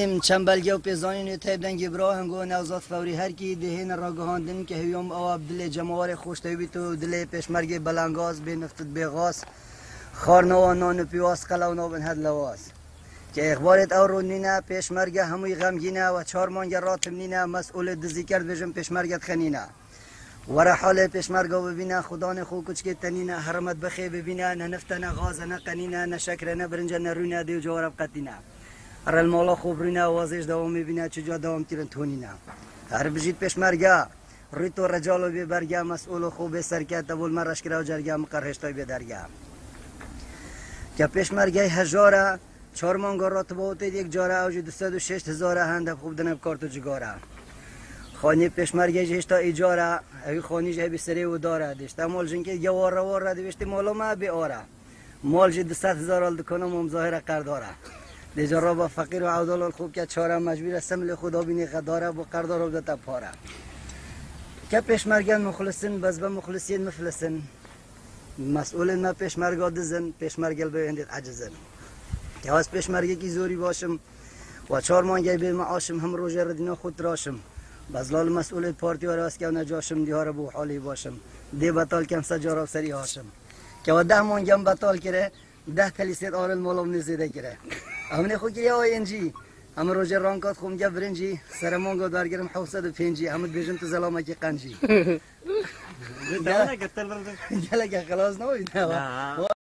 چنبلگه و پیزانی تایبدن گبراه هنگو نوزاد فوری هر کی دهین راگهاندن که هیوم آب دل جماور خوشتوی تو دل پیشمرگ بلنگاز به نفت بغاس خارنوا نان پیواس قلاونا بن هد لواس که اخبارت او رو نینا پیشمرگ هموی غمگینه و 4 ماه راتم نینا مسئول دزی کرد بجم پیشمرگت خنینا ورا حال پیشمرگا ببینه خدا خو کچ که تنینا حرمت بخی ببینه نه نفت نه غاز نه قنینا نه شکر نه برنج نه رونه دیو جوارب قتینا هر المالا خوب رونه وازش دوام میبینه چجا دوام تیرن تونینا هر بجید پیشمرگا ریتو رجالو بی برگا مسئول خوب سرکت دبول مرش کرا و جرگا مقرهشتای بی درگا که پیشمرگای هزاره 4 ماه راتبات یک جاره اوج 206,000 هند خوب دنب کارتو جگاره خانی پیشمرگای جهشتا ایجاره اوی خانی جه بسری و داره دشتا مال جنگی گواره واره دوشتی مالو ما بی آره مال جه 200,000 آل دکنم و مظاهره قرداره دیجا را با فقیر و عودال خوب که چاره مجبور سمل خدا بینی قداره با قردار و دتا پاره که پیشمرگان مخلصن بس با مخلصین مفلسن مسئول ما پیشمرگا دزن پیشمرگل به عجزن که از پیشمرگی کی زوری باشم و 4 ماه به معاشم هم روز ردینا خود راشم بزلال مسئول پارتی و راست که نجاشم دیار بو حالی باشم دی بطال کم سجارا سری هاشم که و 10 ماه گم بطال کرده 10 کلیسیت آرل مولم نزیده کرده همین خو که یا انجی هم روز رانکات خم گه برنجی سرمانگو درگرم 705 همت بیجم تو زلامه کی قنجی ده قتل برده گله که خلاص نبود